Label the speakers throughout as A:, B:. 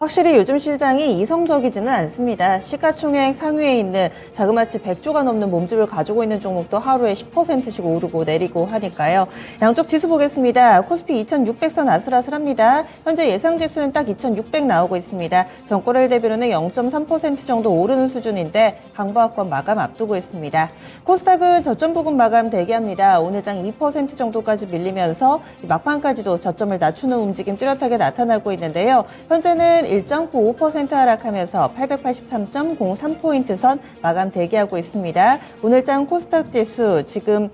A: 확실히 요즘 시장이 이성적이지는 않습니다. 시가총액 상위에 있는 자그마치 100조가 넘는 몸집을 가지고 있는 종목도 하루에 10%씩 오르고 내리고 하니까요. 양쪽 지수 보겠습니다. 코스피 2600선 아슬아슬합니다. 현재 예상 지수는 딱 2600 나오고 있습니다. 전고래일 대비로는 0.3% 정도 오르는 수준인데 강보합권 마감 앞두고 있습니다. 코스닥은 저점 부근 마감 대기합니다. 오늘 장 2% 정도까지 밀리면서 막판까지도 저점을 낮추는 움직임 뚜렷하게 나타나고 있는데요. 현재는 1.95% 하락하면서 883.03포인트 선 마감 대기하고 있습니다. 오늘 장 코스닥 지수 지금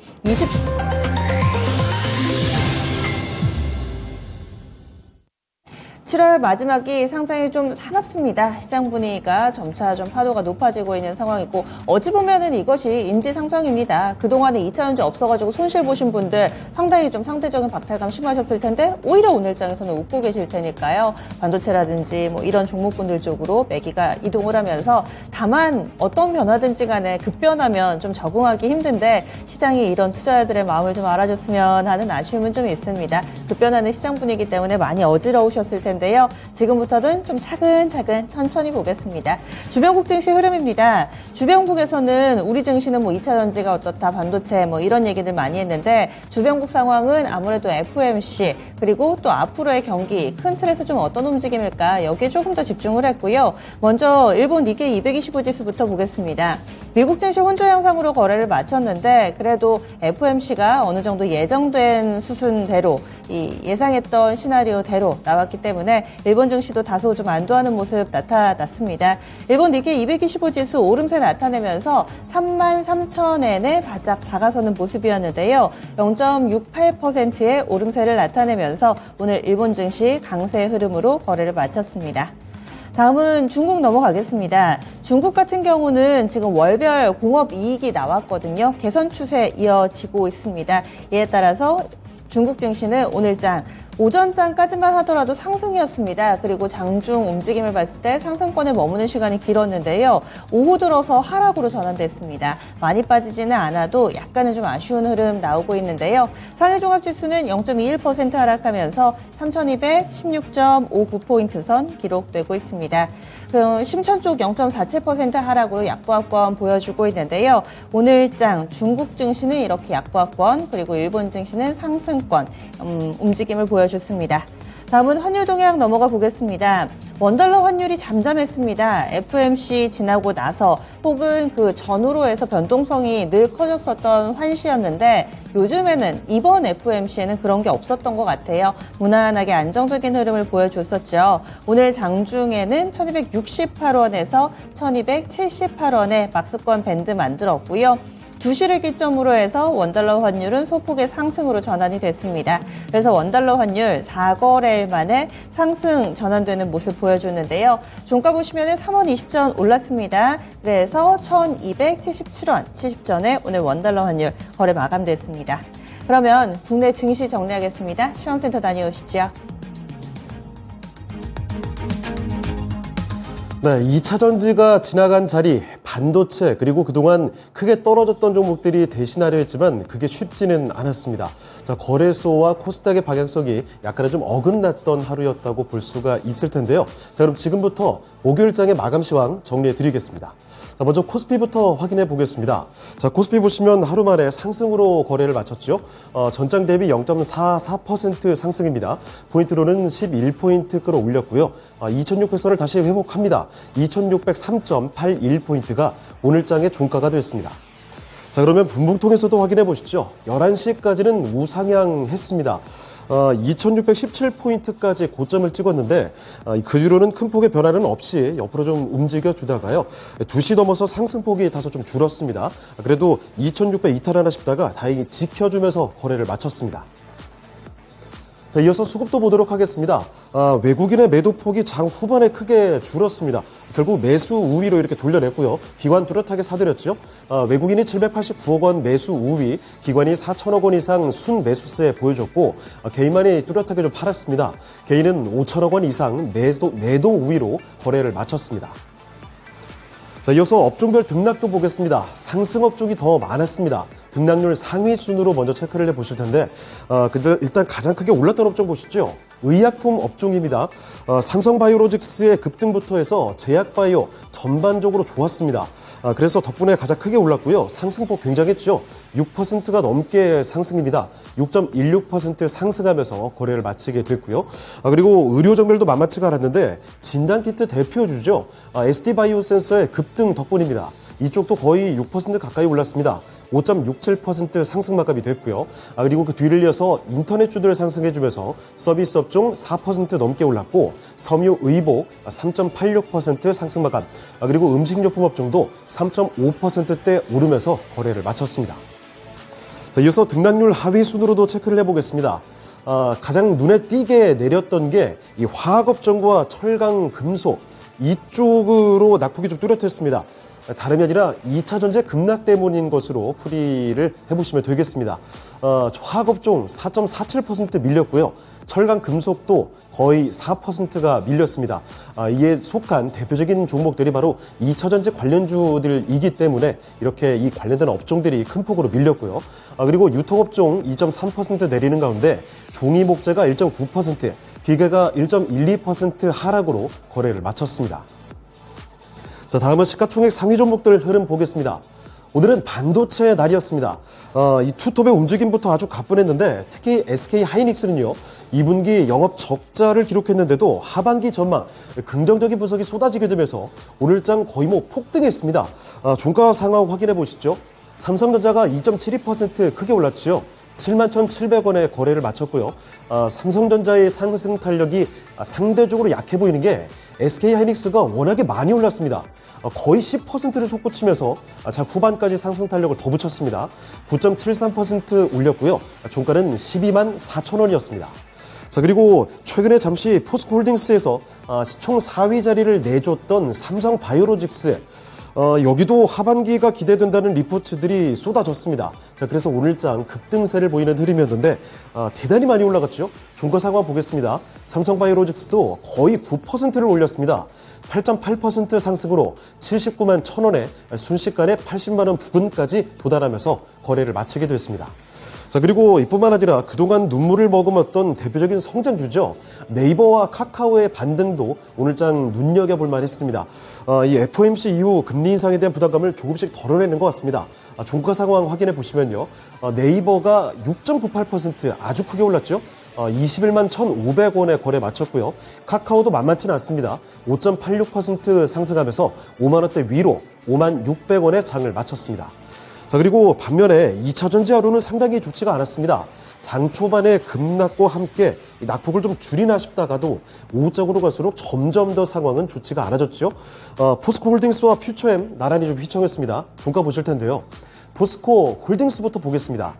A: 7월 마지막이 상당히 좀 사납습니다. 시장 분위기가 점차 좀 파도가 높아지고 있는 상황이고 어찌 보면은 이것이 인지상정입니다. 그동안에 2차전지 없어가지고 손실 보신 분들 상당히 좀 상대적인 박탈감 심하셨을 텐데 오히려 오늘 장에서는 웃고 계실 테니까요. 반도체라든지 뭐 이런 종목군들 쪽으로 매기가 이동을 하면서 다만 어떤 변화든지 간에 급변하면 좀 적응하기 힘든데 시장이 이런 투자자들의 마음을 좀 알아줬으면 하는 아쉬움은 좀 있습니다. 급변하는 시장 분위기 때문에 많이 어지러우셨을 텐데 데요. 지금부터는 좀 차근차근 천천히 보겠습니다. 주변국 증시 흐름입니다. 주변국에서는 우리 증시는 뭐 2차 전지가 어떻다, 반도체 뭐 이런 얘기들 많이 했는데 주변국 상황은 아무래도 FOMC 그리고 또 앞으로의 경기 큰 틀에서 좀 어떤 움직임일까 여기에 조금 더 집중을 했고요. 먼저 일본 니케이 225 지수부터 보겠습니다. 미국 증시 혼조 양상으로 거래를 마쳤는데 그래도 FOMC가 어느 정도 예정된 수순대로 예상했던 시나리오대로 나왔기 때문에 일본 증시도 다소 좀 안도하는 모습 나타났습니다. 일본 니케이 225 지수 오름세 나타내면서 33,000엔에 바짝 다가서는 모습이었는데요. 0.68%의 오름세를 나타내면서 오늘 일본 증시 강세 흐름으로 거래를 마쳤습니다. 다음은 중국 넘어가겠습니다. 중국 같은 경우는 지금 월별 공업 이익이 나왔거든요. 개선 추세 이어지고 있습니다. 이에 따라서 중국 증시는 오늘장 오전장까지만 하더라도 상승이었습니다. 그리고 장중 움직임을 봤을 때 상승권에 머무는 시간이 길었는데요. 오후 들어서 하락으로 전환됐습니다. 많이 빠지지는 않아도 약간은 좀 아쉬운 흐름 나오고 있는데요. 상해 종합지수는 0.21% 하락하면서 3,216.59포인트 선 기록되고 있습니다. 심천 쪽 0.47% 하락으로 약보합권 보여주고 있는데요. 오늘장 중국 증시는 이렇게 약보합권 그리고 일본 증시는 상승권 움직임을 보여줬습니다. 다음은 환율 동향 넘어가 보겠습니다. 원달러 환율이 잠잠했습니다. FOMC 지나고 나서 혹은 그 전후로 해서 변동성이 늘 커졌었던 환시였는데 요즘에는 이번 FOMC에는 그런 게 없었던 것 같아요. 무난하게 안정적인 흐름을 보여줬었죠. 오늘 장중에는 1268원에서 1278원에 박스권 밴드 만들었고요. 2시를 기점으로 해서 원달러 환율은 소폭의 상승으로 전환이 됐습니다. 그래서 원달러 환율 4거래일 만에 상승 전환되는 모습 보여주는데요. 종가 보시면 3원 20전 올랐습니다. 그래서 1277원 70전에 오늘 원달러 환율 거래 마감됐습니다. 그러면 국내 증시 정리하겠습니다. 시황센터 다녀오시죠.
B: 네, 2차 전지가 지나간 자리, 반도체 그리고 그동안 크게 떨어졌던 종목들이 대신하려 했지만 그게 쉽지는 않았습니다. 자, 거래소와 코스닥의 방향성이 약간은 좀 어긋났던 하루였다고 볼 수가 있을 텐데요. 자, 그럼 지금부터 목요일장의 마감 시황 정리해 드리겠습니다. 자, 먼저 코스피부터 확인해 보겠습니다. 자, 코스피 보시면 하루 만에 상승으로 거래를 마쳤죠. 전장 대비 0.44% 상승입니다. 포인트로는 11포인트 끌어올렸고요. 2600선을 다시 회복합니다. 2603.81포인트가 오늘장의 종가가 됐습니다. 자, 그러면 분봉통에서도 확인해 보시죠. 11시까지는 우상향했습니다. 2617포인트까지 고점을 찍었는데 그 뒤로는 큰 폭의 변화는 없이 옆으로 좀 움직여주다가요. 2시 넘어서 상승폭이 다소 좀 줄었습니다. 그래도 2600 이탈하나 싶다가 다행히 지켜주면서 거래를 마쳤습니다. 자, 이어서 수급도 보도록 하겠습니다. 외국인의 매도폭이 장 후반에 크게 줄었습니다. 결국 매수 우위로 이렇게 돌려냈고요. 기관 뚜렷하게 사들였죠. 외국인이 789억 원 매수 우위, 기관이 4천억 원 이상 순 매수세 보여줬고 개인만이 뚜렷하게 좀 팔았습니다. 개인은 5천억 원 이상 매도 우위로 거래를 마쳤습니다. 자, 이어서 업종별 등락도 보겠습니다. 상승업 쪽이 더 많았습니다. 등락률 상위 순으로 먼저 체크를 해보실 텐데, 일단 가장 크게 올랐던 업종 보시죠. 의약품 업종입니다. 삼성바이오로직스의 급등부터 해서 제약바이오 전반적으로 좋았습니다. 그래서 덕분에 가장 크게 올랐고요. 상승폭 굉장했죠. 6%가 넘게 상승입니다. 6.16% 상승하면서 거래를 마치게 됐고요. 그리고 의료정밀도 만만치가 않았는데 진단키트 대표주죠. SD바이오센서의 급등 덕분입니다. 이쪽도 거의 6% 가까이 올랐습니다. 5.67% 상승 마감이 됐고요. 그리고 그 뒤를 이어서 인터넷주들 상승해주면서 서비스 업종 4% 넘게 올랐고 섬유 의복 3.86% 상승 마감, 그리고 음식료품 업종도 3.5%대 오르면서 거래를 마쳤습니다. 자, 이어서 등락률 하위 순으로도 체크를 해보겠습니다. 가장 눈에 띄게 내렸던 게 이 화학업종과 철강, 금속 이쪽으로 낙폭이 좀 뚜렷했습니다. 다름이 아니라 2차 전지 급락 때문인 것으로 풀이를 해보시면 되겠습니다. 화학업종 4.47% 밀렸고요. 철강 금속도 거의 4%가 밀렸습니다. 이에 속한 대표적인 종목들이 바로 2차 전지 관련주들이기 때문에 이렇게 이 관련된 업종들이 큰 폭으로 밀렸고요. 그리고 유통업종 2.3% 내리는 가운데 종이 목재가 1.9%, 기계가 1.12% 하락으로 거래를 마쳤습니다. 자, 다음은 시가총액 상위 종목들 흐름 보겠습니다. 오늘은 반도체의 날이었습니다. 이 투톱의 움직임부터 아주 가뿐했는데 특히 SK 하이닉스는요. 2분기 영업 적자를 기록했는데도 하반기 전망 긍정적인 분석이 쏟아지게 되면서 오늘장 거의 폭등했습니다. 종가 상황 확인해 보시죠. 삼성전자가 2.72% 크게 올랐죠. 71,700원에 거래를 마쳤고요. 삼성전자의 상승 탄력이 상대적으로 약해 보이는 게 SK 하이닉스가 워낙에 많이 올랐습니다. 거의 10%를 솟구치면서 후반까지 상승 탄력을 더 붙였습니다. 9.73% 올렸고요. 종가는 12만 4천 원이었습니다. 자, 그리고 최근에 잠시 포스코홀딩스에서 시총 4위 자리를 내줬던 삼성바이오로직스, 여기도 하반기가 기대된다는 리포트들이 쏟아졌습니다. 자, 그래서 오늘장 급등세를 보이는 흐름이었는데 대단히 많이 올라갔죠. 종가 상황 보겠습니다. 삼성바이오로직스도 거의 9%를 올렸습니다. 8.8% 상승으로 79만 1,000원에 순식간에 80만 원 부근까지 도달하면서 거래를 마치게 됐습니다. 자, 그리고 이뿐만 아니라 그동안 눈물을 머금었던 대표적인 성장주죠. 네이버와 카카오의 반등도 오늘장 눈여겨볼 만했습니다. 이 FOMC 이후 금리 인상에 대한 부담감을 조금씩 덜어내는 것 같습니다. 종가 상황 확인해 보시면요. 네이버가 6.98% 아주 크게 올랐죠. 21만 1,500원에 거래 마쳤고요. 카카오도 만만치는 않습니다. 5.86% 상승하면서 5만 원대 위로 5만 600원에 장을 마쳤습니다. 자, 그리고 반면에 2차 전지 하루는 상당히 좋지가 않았습니다. 장 초반에 급락과 함께 낙폭을 좀 줄이나 싶다가도 오후장으로 갈수록 점점 더 상황은 좋지가 않아졌죠. 포스코 홀딩스와 퓨처엠 나란히 좀 휘청했습니다. 종가 보실 텐데요. 포스코 홀딩스부터 보겠습니다.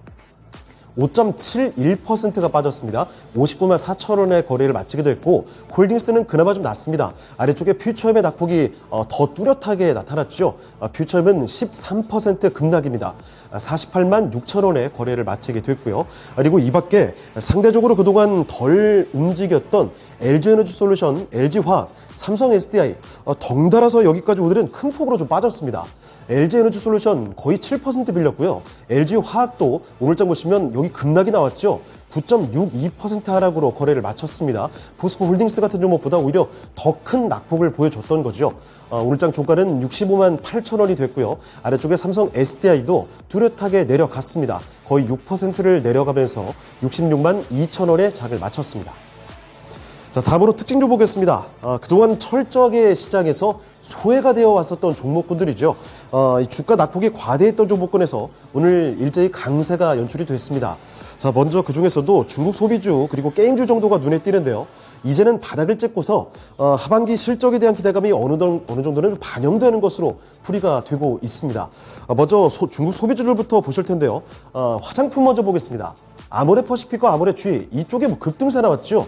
B: 5.71%가 빠졌습니다. 59만 4천 원의 거래를 마치게 됐고 홀딩스는 그나마 좀 낮습니다. 아래쪽에 퓨처엠의 낙폭이 더 뚜렷하게 나타났죠. 퓨처엠은 13% 급락입니다. 48만 6천 원의 거래를 마치게 됐고요. 그리고 이 밖에 상대적으로 그동안 덜 움직였던 LG에너지솔루션, LG화학, 삼성 SDI 덩달아서 여기까지 오늘은 큰 폭으로 좀 빠졌습니다. LG에너지솔루션 거의 7% 밀렸고요. LG화학도 오늘장 보시면 여기 급락이 나왔죠. 9.62% 하락으로 거래를 마쳤습니다. 포스코 홀딩스 같은 종목보다 오히려 더 큰 낙폭을 보여줬던 거죠. 오늘장 종가는 65만 8천 원이 됐고요. 아래쪽에 삼성 SDI도 뚜렷하게 내려갔습니다. 거의 6%를 내려가면서 66만 2천 원에 장을 마쳤습니다. 자, 다음으로 특징주 보겠습니다. 그동안 철저하게 시장에서 소외가 되어 왔었던 종목군들이죠. 이 주가 낙폭이 과대했던 종목군에서 오늘 일제히 강세가 연출이 됐습니다. 자, 먼저 그중에서도 중국 소비주 그리고 게임주 정도가 눈에 띄는데요. 이제는 바닥을 찍고서 하반기 실적에 대한 기대감이 어느 정도는 반영되는 것으로 풀이가 되고 있습니다. 먼저 중국 소비주들부터 보실 텐데요. 화장품 먼저 보겠습니다. 아모레퍼시픽과 아모레 G 이쪽에 급등세 나왔죠.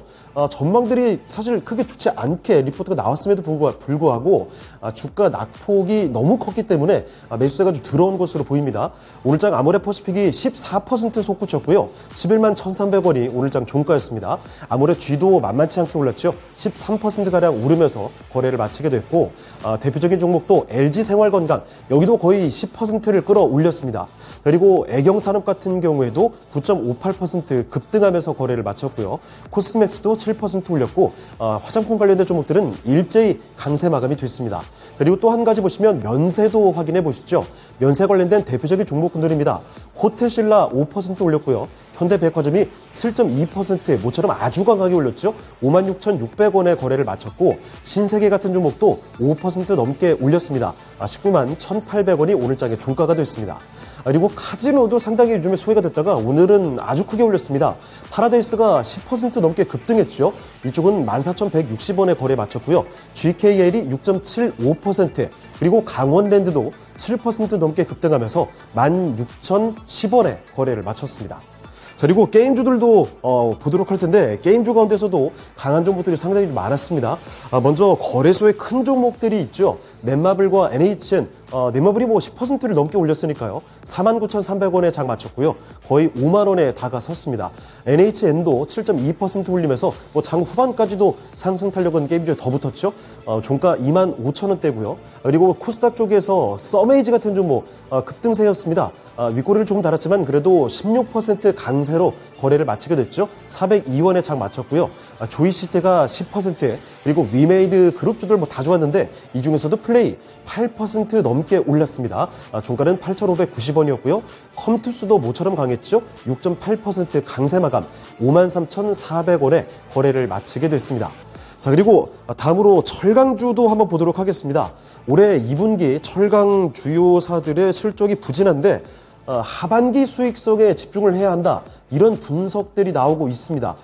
B: 전망들이 사실 크게 좋지 않게 리포트가 나왔음에도 불구하고 주가 낙폭이 너무 컸기 때문에 매수세가 좀 들어온 것으로 보입니다. 오늘장 아모레퍼시픽이 14% 솟구쳤고요. 11만 1,300원이 오늘장 종가였습니다. 아무래도 쥐도 만만치 않게 올랐죠. 13%가량 오르면서 거래를 마치게 됐고 대표적인 종목도 LG생활건강 여기도 거의 10%를 끌어올렸습니다. 그리고 애경산업 같은 경우에도 9.58% 급등하면서 거래를 마쳤고요. 코스맥스도 7% 올렸고 화장품 관련된 종목들은 일제히 강세 마감이 됐습니다. 그리고 또 한 가지 보시면 면세도 확인해 보시죠. 면세 관련된 대표적인 종목군들입니다. 호텔신라 5% 올렸고요. 현대백화점이 7.2% 모처럼 아주 강하게 올렸죠. 56,600원에 거래를 마쳤고 신세계 같은 종목도 5% 넘게 올렸습니다. 19만 1,800원이 오늘장의 종가가 됐습니다. 그리고 카지노도 상당히 요즘에 소외가 됐다가 오늘은 아주 크게 올렸습니다. 파라다이스가 10% 넘게 급등했죠. 이쪽은 14,160원에 거래 마쳤고요. GKL이 6.75%, 그리고 강원랜드도 7% 넘게 급등하면서 16,010원에 거래를 마쳤습니다. 자, 그리고 게임주들도 보도록 할 텐데 게임주 가운데서도 강한 종목들이 상당히 많았습니다. 먼저 거래소의 큰 종목들이 있죠. 넷마블과 NHN, 넷마블이 10%를 넘게 올렸으니까요. 49,300원에 장 마쳤고요. 거의 5만 원에 다가섰습니다. NHN도 7.2% 올리면서 장 후반까지도 상승 탄력은 게임주에 더 붙었죠. 종가 2만 5천 원대고요. 그리고 코스닥 쪽에서 서메이지 같은 종목 급등세였습니다. 윗꼬리를 조금 달았지만 그래도 16% 강세로 거래를 마치게 됐죠. 402원에 장 마쳤고요. 조이시테가 10%, 그리고 위메이드 그룹주들 다 좋았는데 이 중에서도 플레이 8% 넘게 올랐습니다. 종가는 8,590원이었고요. 컴투스도 모처럼 강했죠. 6.8% 강세 마감 53,400원에 거래를 마치게 됐습니다. 자, 그리고 다음으로 철강주도 한번 보도록 하겠습니다. 올해 2분기 철강 주요사들의 실적이 부진한데 하반기 수익성에 집중을 해야 한다. 이런 분석들이 나오고 있습니다.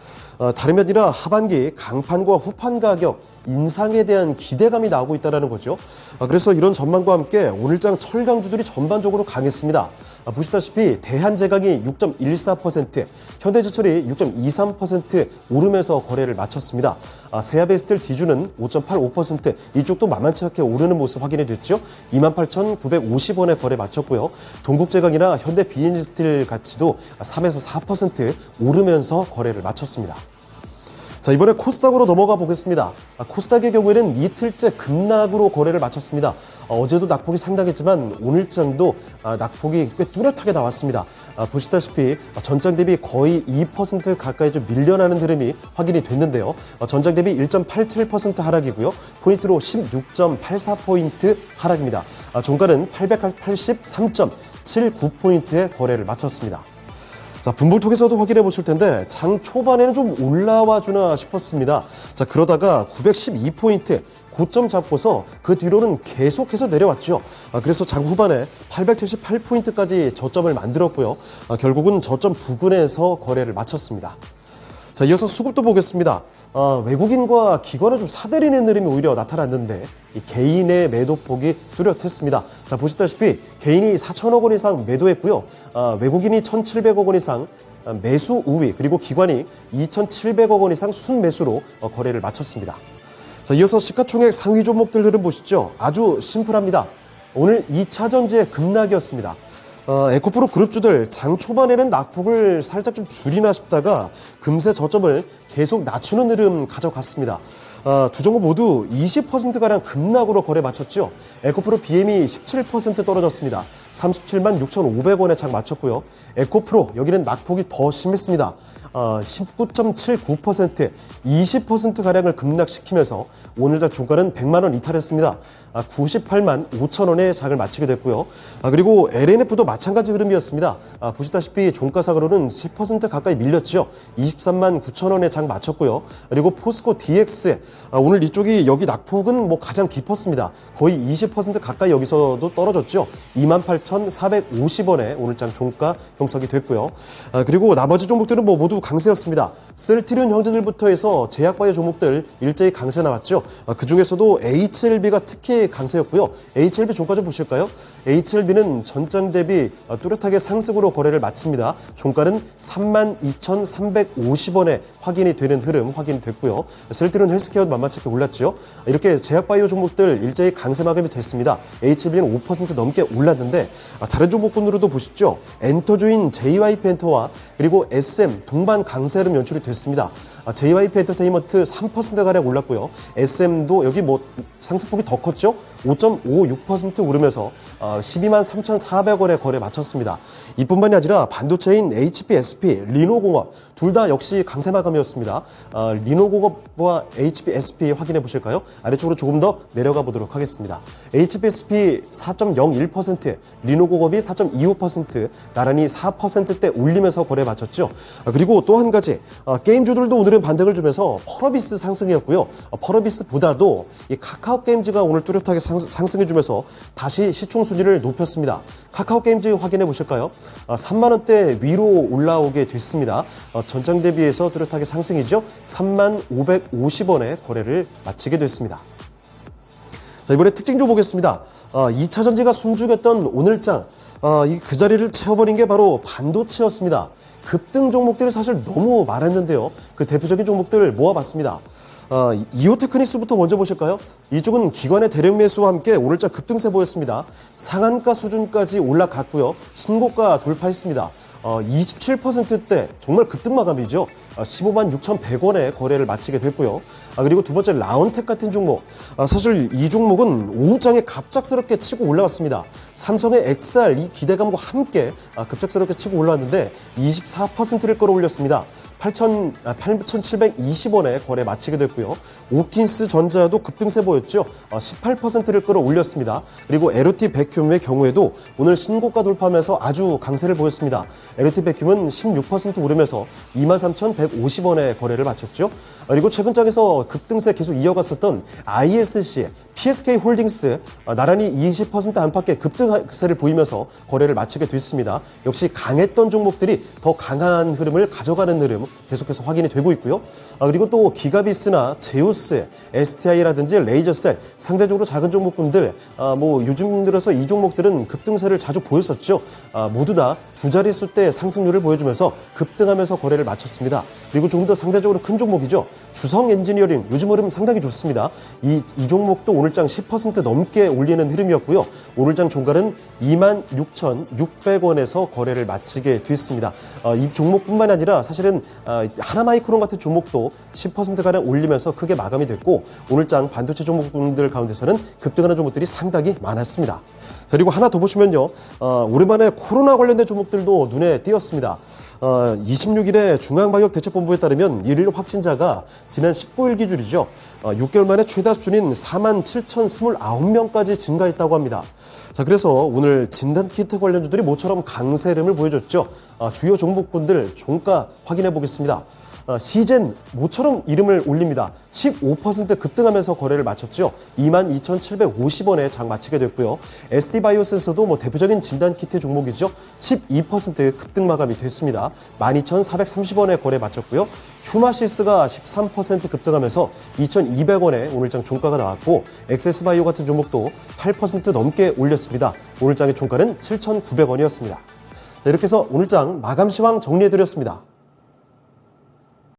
B: 다름이 아니라 하반기 강판과 후판 가격 인상에 대한 기대감이 나오고 있다는 거죠. 그래서 이런 전망과 함께 오늘장 철강주들이 전반적으로 강했습니다. 보시다시피 대한제강이 6.14%, 현대제철이 6.23% 오르면서 거래를 마쳤습니다. 세아베스텔 지주는 5.85%, 이쪽도 만만치 않게 오르는 모습 확인이 됐죠. 28,950원에 거래 마쳤고요. 동국제강이나 현대 비엔지스틸 가치도 3에서 4% 오르면서 거래를 마쳤습니다. 자, 이번에 코스닥으로 넘어가 보겠습니다. 코스닥의 경우에는 이틀째 급락으로 거래를 마쳤습니다. 어제도 낙폭이 상당했지만 오늘장도 낙폭이 꽤 뚜렷하게 나왔습니다. 보시다시피 전장 대비 거의 2% 가까이 좀 밀려나는 흐름이 확인이 됐는데요. 전장 대비 1.87% 하락이고요. 포인트로 16.84포인트 하락입니다. 종가는 883.79포인트의 거래를 마쳤습니다. 자, 분봉 통해서도 확인해 보실 텐데 장 초반에는 좀 올라와 주나 싶었습니다. 자, 그러다가 912포인트 고점 잡고서 그 뒤로는 계속해서 내려왔죠. 그래서 장 후반에 878포인트까지 저점을 만들었고요. 결국은 저점 부근에서 거래를 마쳤습니다. 자, 이어서 수급도 보겠습니다. 외국인과 기관을 좀 사들이는 흐름이 오히려 나타났는데 이 개인의 매도폭이 뚜렷했습니다. 자, 보시다시피 개인이 4천억 원 이상 매도했고요. 외국인이 1,700억 원 이상 매수 우위, 그리고 기관이 2,700억 원 이상 순매수로 거래를 마쳤습니다. 자, 이어서 시가총액 상위 종목들 흐름 보시죠. 아주 심플합니다. 오늘 2차 전지의 급락이었습니다. 에코프로 그룹주들 장 초반에는 낙폭을 살짝 좀 줄이나 싶다가 금세 저점을 계속 낮추는 흐름 가져갔습니다. 두 종목 모두 20%가량 급락으로 거래 마쳤죠. 에코프로 BM이 17% 떨어졌습니다. 37만 6,500원에 장 마쳤고요. 에코프로 여기는 낙폭이 더 심했습니다. 19.79%, 20%가량을 급락시키면서 오늘장 종가는 100만 원 이탈했습니다. 98만 5천 원에 장을 마치게 됐고요. 그리고 LNF도 마찬가지 흐름이었습니다. 보시다시피 종가상으로는 10% 가까이 밀렸죠. 23만 9천 원에 장 마쳤고요. 그리고 포스코 DX, 오늘 이쪽이 여기 낙폭은 가장 깊었습니다. 거의 20% 가까이 여기서도 떨어졌죠. 28,450원에 오늘장 종가 형성이 됐고요. 그리고 나머지 종목들은 모두 강세였습니다. 셀트리온 형제들부터 해서 제약바이오 종목들 일제히 강세 나왔죠. 그중에서도 HLB가 특히 강세였고요. HLB 종가 좀 보실까요? HLB는 전장 대비 뚜렷하게 상승으로 거래를 마칩니다. 종가는 32,350원에 확인이 되는 흐름 확인이 됐고요. 셀트리온 헬스케어도 만만치 않게 올랐죠. 이렇게 제약바이오 종목들 일제히 강세 마감이 됐습니다. HLB는 5% 넘게 올랐는데 다른 종목군으로도 보시죠. 엔터주인 JYP 엔터와 그리고 SM 동반 강세 흐름 연출이 됐습니다. JYP 엔터테인먼트 3%가량 올랐고요. SM도 여기 뭐 상승폭이 더 컸죠? 5.56% 오르면서 123,400원에 거래 마쳤습니다. 이뿐만이 아니라 반도체인 HPSP, 리노공업 둘 다 역시 강세 마감이었습니다. 리노공업과 HPSP 확인해 보실까요? 아래쪽으로 조금 더 내려가 보도록 하겠습니다. HPSP 4.01%, 리노공업이 4.25%, 나란히 4%대 올리면서 거래 마쳤죠. 그리고 또 한 가지 게임주들도 오늘은 반등을 주면서 펄어비스 상승이었고요. 펄어비스보다도 이 카카오 게임즈가 오늘 뚜렷하게 상승해주면서 다시 시총 순위를 높였습니다. 카카오 게임즈 확인해 보실까요? 3만 원대 위로 올라오게 됐습니다. 전장 대비해서 뚜렷하게 상승이죠. 3550원에 거래를 마치게 됐습니다. 자, 이번에 특징주 보겠습니다. 2차 전지가 숨죽였던 오늘장, 그 자리를 채워버린 게 바로 반도체였습니다. 급등 종목들이 사실 너무 많았는데요. 그 대표적인 종목들 모아봤습니다. 이오테크닉스부터 먼저 보실까요? 이쪽은 기관의 대량 매수와 함께 오늘자 급등세 보였습니다. 상한가 수준까지 올라갔고요. 신고가 돌파했습니다. 27%대 정말 급등 마감이죠. 15만 6,100원에 거래를 마치게 됐고요. 그리고 두 번째 라운텍 같은 종목. 사실 이 종목은 오후장에 갑작스럽게 치고 올라왔습니다. 삼성의 XR 이 기대감과 함께 급작스럽게 치고 올라왔는데 24%를 끌어올렸습니다. 8,720원에 거래 마치게 됐고요. 오킨스 전자도 급등세 보였죠. 18%를 끌어올렸습니다. 그리고 LOT 백큐움의 경우에도 오늘 신고가 돌파하면서 아주 강세를 보였습니다. LOT 백큐움은 16% 오르면서 23,150원에 거래를 마쳤죠. 그리고 최근장에서 급등세 계속 이어갔었던 ISC, PSK 홀딩스 나란히 20% 안팎의 급등세를 보이면서 거래를 마치게 됐습니다. 역시 강했던 종목들이 더 강한 흐름을 가져가는 흐름 계속해서 확인이 되고 있고요. 그리고 또 기가비스나 제우스, STI라든지 레이저셀 상대적으로 작은 종목군들 뭐 요즘 들어서 이 종목들은 급등세를 자주 보였었죠. 모두 다 두 자릿수 대 상승률을 보여주면서 급등하면서 거래를 마쳤습니다. 그리고 조금 더 상대적으로 큰 종목이죠. 주성 엔지니어링 요즘 흐름 상당히 좋습니다. 이 종목도 오늘장 10% 넘게 올리는 흐름이었고요. 오늘장 종가는 26,600원에서 거래를 마치게 됐습니다. 이 종목뿐만 아니라 사실은 하나마이크론 같은 종목도 10%가량 올리면서 크게 마감이 됐고 오늘장 반도체 종목분들 가운데서는 급등하는 종목들이 상당히 많았습니다. 그리고 하나 더 보시면요. 오랜만에 코로나 관련된 종목들도 눈에 띄었습니다. 26일에 중앙방역대책본부에 따르면 일일 확진자가 지난 19일 기준이죠. 6개월 만에 최다 수준인 47,029명까지 증가했다고 합니다. 자, 그래서 오늘 진단키트 관련주들이 모처럼 강세 흐름을 보여줬죠. 주요 종목군들 종가 확인해 보겠습니다. 시젠 모처럼 이름을 올립니다. 15% 급등하면서 거래를 마쳤죠. 22,750원에 장 마치게 됐고요. SD바이오센서도 뭐 대표적인 진단키트 종목이죠. 12% 급등 마감이 됐습니다. 12,430원에 거래 마쳤고요. 휴마시스가 13% 급등하면서 2,200원에 오늘장 종가가 나왔고 엑세스바이오 같은 종목도 8% 넘게 올렸습니다. 오늘장의 종가는 7,900원이었습니다. 이렇게 해서 오늘장 마감 시황 정리해드렸습니다.